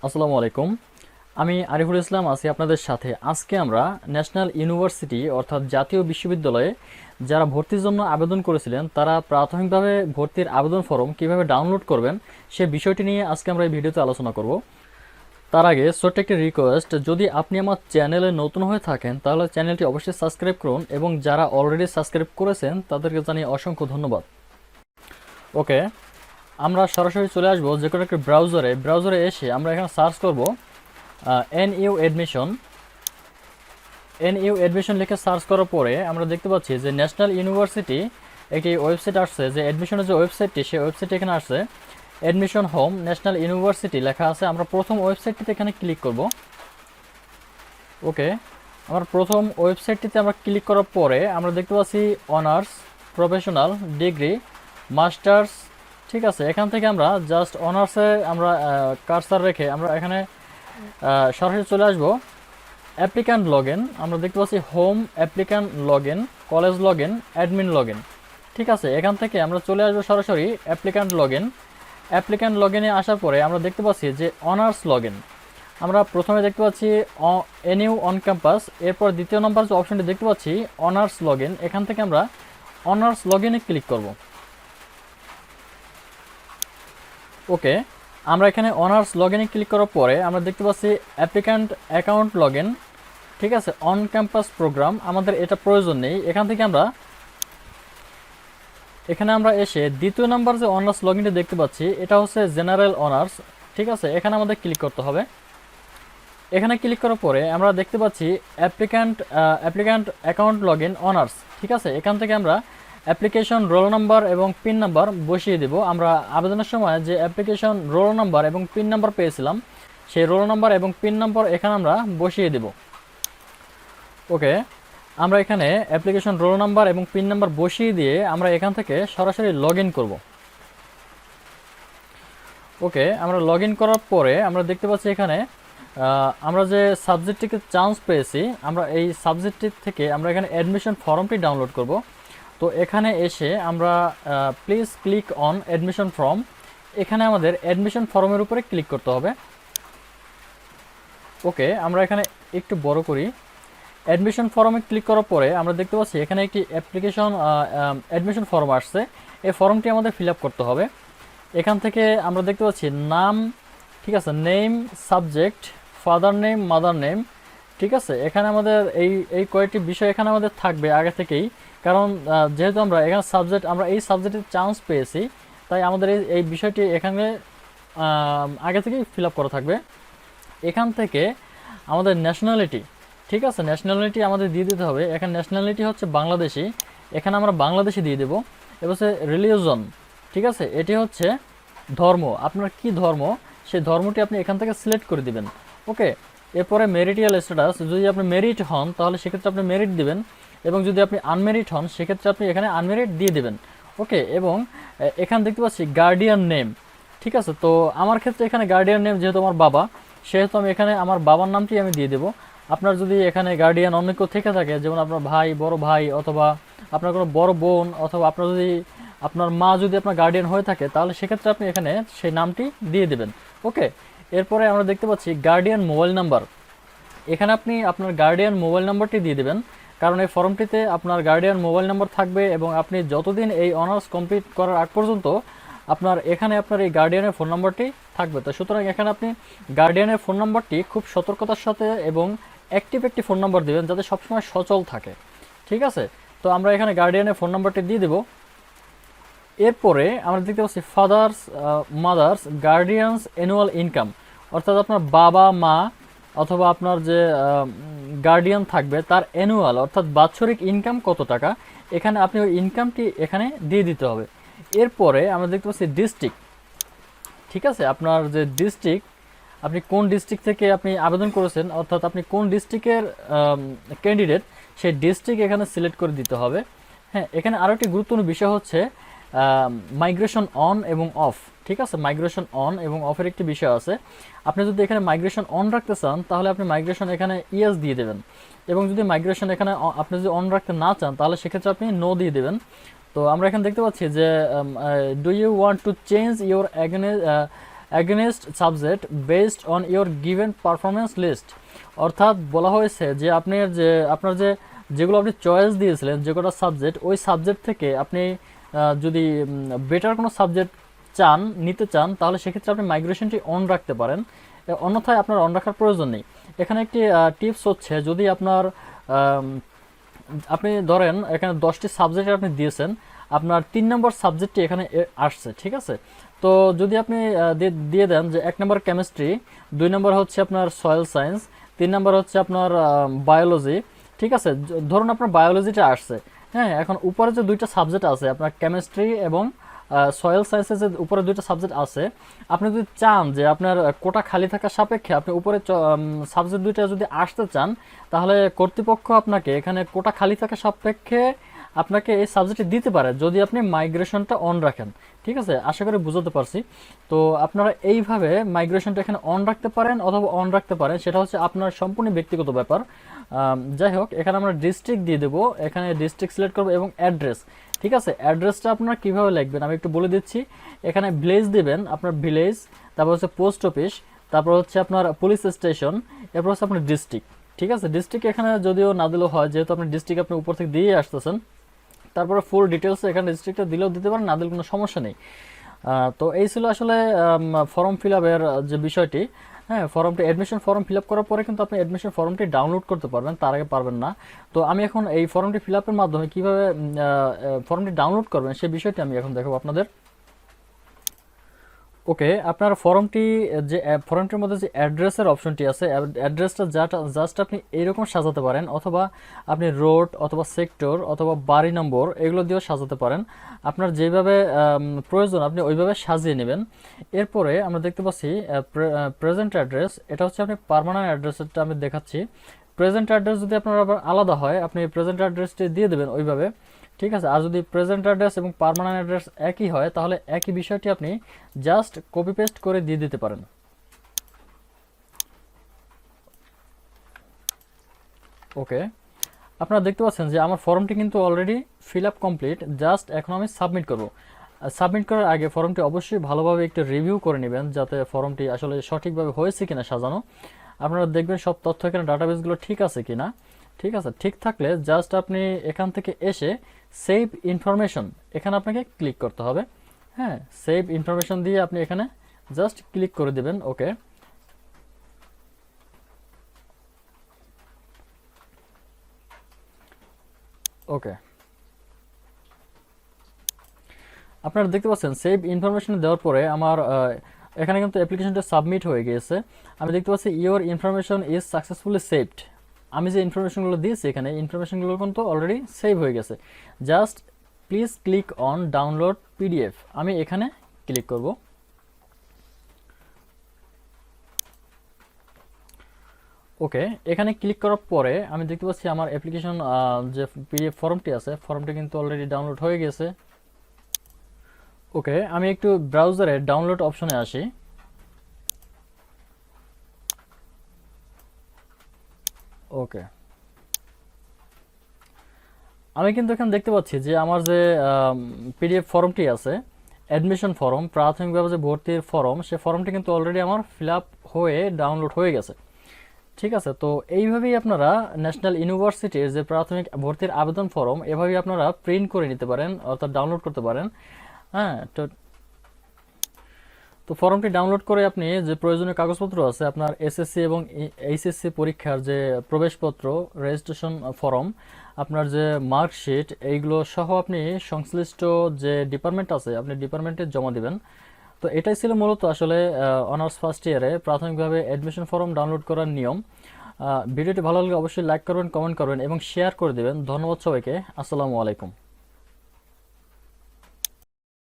আসসালামু আলাইকুম। আমি আরিফুল ইসলাম আছি আপনাদের সাথে। আজকে আমরা ন্যাশনাল ইউনিভার্সিটি অর্থাৎ জাতীয় বিশ্ববিদ্যালয়ে যারা ভর্তির জন্য আবেদন করেছিলেন তারা প্রাথমিকভাবে ভর্তির আবেদন ফর্ম কিভাবে ডাউনলোড করবেন সে বিষয়টি নিয়ে আজকে আমরা এই ভিডিওতে আলোচনা করব। তার আগে ছোট্ট একটি রিকোয়েস্ট, যদি আপনি আমার চ্যানেলে নতুন হয়ে থাকেন তাহলে চ্যানেলটি অবশ্যই সাবস্ক্রাইব করুন এবং যারা অলরেডি সাবস্ক্রাইব করেছেন তাদেরকে জানিয়ে অসংখ্য ধন্যবাদ। ওকে, আমরা সরাসরি চলে আসবো যে কোনো একটা ব্রাউজারে এসে আমরা এখানে সার্চ করব এনইউ অ্যাডমিশন লিখে সার্চ করার পরে আমরা দেখতে পাচ্ছি যে ন্যাশনাল ইউনিভার্সিটি একটি ওয়েবসাইট আসছে, যে অ্যাডমিশনের যে ওয়েবসাইটটি সেই ওয়েবসাইট এখানে আসছে, অ্যাডমিশন হোম ন্যাশনাল ইউনিভার্সিটি লেখা আছে। আমরা প্রথম ওয়েবসাইটটিতে এখানে ক্লিক করব। ওকে, আমরা প্রথম ওয়েবসাইটটিতে আমরা ক্লিক করার পরে আমরা দেখতে পাচ্ছি অনার্স, প্রফেশনাল, ডিগ্রি, মাস্টার্স। ঠিক আছে, এখান থেকে আমরা জাস্ট অনার্সে আমরা কার্সার রেখে আমরা এখানে সরাসরি চলে আসবো অ্যাপ্লিক্যান্ট লগ ইন। আমরা দেখতে পাচ্ছি home, applicant log in, college log in, admin log in. ঠিক আছে, এখান থেকে আমরা চলে আসবো সরাসরি applicant log in. Applicant log ইনে আসার পরে আমরা দেখতে পাচ্ছি যে অনার্স লগ ইন। আমরা প্রথমে দেখতে পাচ্ছি এনইউ অন ক্যাম্পাস, এরপর দ্বিতীয় নম্বর যে অপশনটি দেখতে পাচ্ছি অনার্স লগ ইন, এখান থেকে আমরা অনার্স লগ ইনে ক্লিক করব। ওকে, আমরা এখানে অনার্স লগ ইনে ক্লিক করার পরে আমরা দেখতে পাচ্ছি অ্যাপ্লিক্যান্ট অ্যাকাউন্ট লগ ইন। ঠিক আছে, অন ক্যাম্পাস প্রোগ্রাম আমাদের এটা প্রয়োজন নেই। এখান থেকে এখানে আমরা এসে দ্বিতীয় নাম্বার যে অনার্স লগ ইনটি দেখতে পাচ্ছি এটা হচ্ছে জেনারেল অনার্স। ঠিক আছে, এখানে আমাদের ক্লিক করতে হবে। এখানে ক্লিক করার পরে আমরা দেখতে পাচ্ছি applicant account log in honours. ঠিক আছে, এখান থেকে আমরা অ্যাপ্লিকেশন রোল নাম্বার এবং পিন নাম্বার বসিয়ে দেব। আমরা আবেদনের সময় যে অ্যাপ্লিকেশন রোল নাম্বার এবং পিন নাম্বার পেয়েছিলাম সেই রোল নাম্বার এবং পিন নাম্বার এখানে আমরা বসিয়ে দেব। ওকে, আমরা এখানে অ্যাপ্লিকেশন রোল নাম্বার এবং পিন নাম্বার বসিয়ে দিয়ে আমরা এখান থেকে সরাসরি লগ ইন করব। ওকে, আমরা লগ ইন করার পরে আমরা দেখতে পাচ্ছি এখানে আমরা যে সাবজেক্টটিকে চান্স পেয়েছি, আমরা এই সাবজেক্টটি থেকে আমরা এখানে অ্যাডমিশন ফর্মটি ডাউনলোড করব। তো এখানে এসে আমরা please click on admission form, এখানে আমাদের অ্যাডমিশন ফর্মের উপরে ক্লিক করতে হবে। ওকে, আমরা এখানে একটু বড় করি। অ্যাডমিশন ফর্মে ক্লিক করার পরে আমরা দেখতে পাচ্ছি এখানে একটি অ্যাডমিশন ফর্ম আসছে। এই ফর্মটি আমাদের ফিল আপ করতে হবে। এখান থেকে আমরা দেখতে পাচ্ছি নাম, ঠিক আছে, name, subject, father name, mother name. ঠিক আছে, এখানে আমাদের এই কয়েকটি বিষয় এখানে আমাদের থাকবে আগে থেকেই, কারণ যেহেতু আমরা এখানে আমরা এই সাবজেক্টের চান্স পেয়েছি তাই আমাদের এই বিষয়টি এখানে আগে থেকেই ফিল আপ করা থাকবে। এখান থেকে আমাদের ন্যাশনালিটি, ঠিক আছে, ন্যাশনালিটি আমাদের দিয়ে দিতে হবে। এখানে ন্যাশনালিটি হচ্ছে বাংলাদেশি, এখানে আমরা বাংলাদেশি দিয়ে দেবো। এবার হচ্ছে রিলিজন, ঠিক আছে, এটি হচ্ছে ধর্ম, আপনার কি ধর্ম সেই ধর্মটি আপনি এখান থেকে সিলেক্ট করে দিবেন। ওকে, এরপরে মেরিটিয়াল স্ট্যাটাস, যদি আপনি মেরিট হন তাহলে সেক্ষেত্রে আপনি মেরিট দিবেন, এবং যদি আপনি আনমেরিট হন সেক্ষেত্রে আপনি এখানে আনমেরিট দিয়ে দেবেন। ওকে, এবং এখানে দেখতে পাচ্ছি গার্ডিয়ান নেম। ঠিক আছে, তো আমার ক্ষেত্রে এখানে গার্ডিয়ান নেম যেহেতু আমার বাবা, সেহেতু আমি এখানে আমার বাবার নামটি আমি দিয়ে দেবো। আপনার যদি এখানে গার্ডিয়ান অন্য কেউ থেকে থাকে, যেমন আপনার ভাই, বড় ভাই, অথবা আপনার কোনো বড় বোন, অথবা আপনার যদি আপনার মা যদি আপনার গার্ডিয়ান হয়ে থাকে তাহলে সেক্ষেত্রে আপনি এখানে সেই নামটি দিয়ে দেবেন। ওকে, এরপরে আমরা দেখতে পাচ্ছি গার্ডিয়ান মোবাইল নাম্বার, এখানে আপনি আপনার গার্ডিয়ান মোবাইল নাম্বারটি দিয়ে দেবেন, কারণ এই ফর্মটিতে আপনার গার্ডিয়ান মোবাইল নাম্বার থাকবে এবং আপনি যতদিন এই অনার্স কমপ্লিট করার আগ পর্যন্ত আপনার এই গার্ডিয়ানের ফোন নাম্বারটি থাকবে। তো সুতরাং এখানে আপনি গার্ডিয়ানের ফোন নাম্বারটি খুব সতর্কতার সাথে এবং অ্যাক্টিভ একটি ফোন নাম্বার দেবেন যাতে সবসময় সচল থাকে। ঠিক আছে, তো আমরা এখানে গার্ডিয়ানের ফোন নাম্বারটি দিয়ে দেব। এরপরে আমরা দেখতে পাচ্ছি father's, mother's, guardians annual income, অর্থাৎ আপনার বাবা মা অথবা আপনার যে গার্ডিয়ান থাকবে তার অ্যানুয়াল অর্থাৎ বাৎসরিক ইনকাম কত টাকা, এখানে আপনি ওই ইনকামটি এখানে দিয়ে দিতে হবে। এরপরে আমরা দেখতে পাচ্ছি ডিস্ট্রিক্ট, ঠিক আছে, আপনার যে ডিস্ট্রিক্ট, আপনি কোন ডিস্ট্রিক্ট থেকে আপনি আবেদন করেছেন, অর্থাৎ আপনি কোন ডিস্ট্রিক্টের ক্যান্ডিডেট সেই ডিস্ট্রিক্ট এখানে সিলেক্ট করে দিতে হবে। হ্যাঁ, এখানে আরও একটি গুরুত্বপূর্ণ বিষয় হচ্ছে মাইগ্রেশন অন এবং অফ। ঠিক আছে, মাইগ্রেশন অন এবং অফের একটি বিষয় আছে। আপনি যদি এখানে মাইগ্রেশন অন রাখতে চান তাহলে আপনি মাইগ্রেশন এখানে ইয়েস দিয়ে দেবেন, এবং যদি মাইগ্রেশন এখানে আপনি যদি অন রাখতে না চান তাহলে সেক্ষেত্রে আপনি নো দিয়ে দেবেন। তো আমরা এখানে দেখতে পাচ্ছি যে do you want to change your against subject based on your given performance list. অর্থাৎ বলা হয়েছে যে আপনার যেগুলো আপনি চয়েস দিয়েছিলেন যে কটা সাবজেক্ট, ওই সাবজেক্ট থেকে আপনি যদি বেটার কোনো সাবজেক্ট নিতে চান তাহলে সেক্ষেত্রে আপনি মাইগ্রেশনটি অন রাখতে পারেন, অন্যথায় আপনার অন রাখার প্রয়োজন নেই। এখানে একটি টিপস হচ্ছে, যদি আপনি ধরেন এখানে 10টি সাবজেক্ট আপনি দিয়েছেন, আপনার 3 নম্বর সাবজেক্টটি এখানে আসছে, ঠিক আছে। তো যদি আপনি দিয়ে দেন যে 1 নম্বর কেমিস্ট্রি, 2 নম্বর হচ্ছে আপনার সয়েল সায়েন্স, 3 নম্বর হচ্ছে আপনার বায়োলজি, ঠিক আছে। ধরুন আপনার বায়োলজিটা আসছে, হ্যাঁ। এখন উপরে যে 2টা সাবজেক্ট আছে আপনার কেমিস্ট্রি এবং সয়েল সায়েন্সের যে উপরে 2টা সাবজেক্ট আছে, আপনি যদি চান যে আপনার কোটা খালি থাকা সাপেক্ষে আপনি উপরে সাবজেক্ট 2টা যদি আসতে চান, তাহলে কর্তৃপক্ষ আপনাকে এখানে কোটা খালি থাকা সাপেক্ষে আপনাকে এই সাবজেক্টটি দিতে পারে, যদি আপনি মাইগ্রেশনটা অন রাখেন, ঠিক আছে। আশা করি বুঝতে পারছি। তো আপনারা এইভাবে মাইগ্রেশনটা এখানে অন রাখতে পারেন অথবা অন রাখতে পারেন, সেটা হচ্ছে আপনার সম্পূর্ণ ব্যক্তিগত ব্যাপার। যাই হোক, এখানে আমরা ডিস্ট্রিক্ট দিয়ে দেবো, এখানে ডিস্ট্রিক্ট সিলেক্ট করবো এবং অ্যাড্রেস, ঠিক আছে। অ্যাড্রেসটা আপনারা কীভাবে লিখবেন আমি একটু বলে দিচ্ছি। এখানে ভিলেজ দেবেন, আপনার ভিলেজ, তারপর হচ্ছে পোস্ট অফিস, তারপর হচ্ছে আপনার পুলিশ স্টেশন, এরপর হচ্ছে আপনার ডিস্ট্রিক্ট, ঠিক আছে। ডিস্ট্রিক্ট এখানে যদিও না দিলেও হয়, যেহেতু আপনি ডিস্ট্রিক্ট আপনি উপর থেকে দিয়ে আসতেছেন। তারপরে ফুল ডিটেলস এখানে ডিস্ট্রিক্টটা দিলেও দিতে পারেন, না দিলে কোনো সমস্যা নেই। তো এই ছিল আসলে ফর্ম ফিল আপের যে বিষয়টি। হ্যাঁ, ফর্মটি অ্যাডমিশন ফর্ম ফিল আপ করার পরে কিন্তু আপনি অ্যাডমিশন ফর্মটি ডাউনলোড করতে পারবেন, তার আগে পারবেন না। তো আমি এখন এই ফর্মটি ফিল আপের মাধ্যমে কীভাবে ফর্মটি ডাউনলোড করবেন সেই বিষয়টি আমি এখন দেখাবো আপনাদের। ওকে, আপনার ফর্মটির মধ্যে যে অ্যাড্রেসের অপশনটি আছে, অ্যাড্রেসটা জাস্ট আপনি এইরকম সাজাতে পারেন, অথবা আপনি রোড অথবা সেক্টর অথবা বাড়ি নম্বর এগুলো দিয়েও সাজাতে পারেন। আপনার যেভাবে প্রয়োজন আপনি ওইভাবে সাজিয়ে নেবেন। এরপরে আমরা দেখতে পাচ্ছি প্রেজেন্ট অ্যাড্রেস, এটা হচ্ছে আপনি পার্মানেন্ট অ্যাড্রেসটা আমি দেখাচ্ছি। প্রেজেন্ট অ্যাড্রেস যদি আপনার আবার আলাদা হয়, আপনি প্রেজেন্ট অ্যাড্রেসটি দিয়ে দেবেন ওইভাবে, ঠিক আছে। আর যদি প্রেজেন্ট অ্যাড্রেস এবং পার্মানেন্ট অ্যাড্রেস একই হয়, তাহলে একই বিষয়টি আপনি জাস্ট কপি পেস্ট করে দিয়ে দিতে পারেন। ওকে, আপনারা দেখতে পাচ্ছেন যে আমার ফর্মটি কিন্তু already fill up complete, just এখন আমি সাবমিট করব। সাবমিট করার আগে ফর্মটি অবশ্যই ভালোভাবে একটু রিভিউ করে নেবেন, যাতে ফর্মটি আসলে সঠিকভাবে হয়েছে কিনা সাজানো। আপনারা দেখবেন সব তথ্য এখানে ডাটাবেসগুলো ঠিক আছে কিনা, ঠিক আছে। ঠিক থাকলে জাস্ট আপনি এখান থেকে এসে সেভ ইনফরমেশন, এখানে আপনাকে ক্লিক করতে হবে। হ্যাঁ, সেভ ইনফরমেশন দিয়ে আপনি এখানে জাস্ট ক্লিক করে দেবেন। ওকে, ওকে, আপনারা দেখতে পাচ্ছেন সেভ ইনফরমেশন দেওয়ার পরে আমার এখানে কিন্তু অ্যাপ্লিকেশনটা সাবমিট হয়ে গিয়েছে। আমি দেখতে পাচ্ছি your information is successfully saved. আমি যে ইনফরমেশনগুলো দিয়েছি এখানে, ইনফরমেশনগুলো কিন্তু অলরেডি সেভ হয়ে গেছে। Just please click on download PDF, আমি এখানে ক্লিক করব। ওকে, এখানে ক্লিক করার পরে আমি দেখতে পাচ্ছি আমার অ্যাপ্লিকেশন যে পিডিএফ ফর্মটি আছে, ফর্মটি কিন্তু অলরেডি ডাউনলোড হয়ে গেছে। ওকে, আমি একটু ব্রাউজারে ডাউনলোড অপশনে আসি। ওকে, আমি কিন্তু এখানে দেখতে পাচ্ছি যে আমার যে পিডিএফ ফর্মটি আছে, অ্যাডমিশন ফর্ম, প্রাথমিকভাবে যে ভর্তির ফর্ম, সে ফর্মটি কিন্তু অলরেডি আমার ফিল আপ হয়ে ডাউনলোড হয়ে গেছে, ঠিক আছে। তো এইভাবেই আপনারা ন্যাশনাল ইউনিভার্সিটির যে প্রাথমিক ভর্তির আবেদন ফর্ম, এভাবেই আপনারা প্রিন্ট করে নিতে পারেন, অর্থাৎ ডাউনলোড করতে পারেন। হ্যাঁ, তো ফর্মটি ডাউনলোড করে আপনি যে প্রয়োজনীয় কাগজপত্র আছে, আপনার এসএসসি এবং এইচএসসি পরীক্ষার যে প্রবেশপত্র, রেজিস্ট্রেশন ফর্ম, আপনার যে মার্কশিট, এইগুলো সহ আপনি সংশ্লিষ্ট যে ডিপার্টমেন্ট আছে আপনি ডিপার্টমেন্টে জমা দিবেন। তো এটাই ছিল মূলত আসলে অনার্স ফার্স্ট ইয়ারে প্রাথমিকভাবে অ্যাডমিশন ফর্ম ডাউনলোড করার নিয়ম। ভিডিওটি ভালো লাগলে অবশ্যই লাইক করবেন, কমেন্ট করবেন এবং শেয়ার করে দেবেন। ধন্যবাদ সবাইকে। আসসালামু আলাইকুম।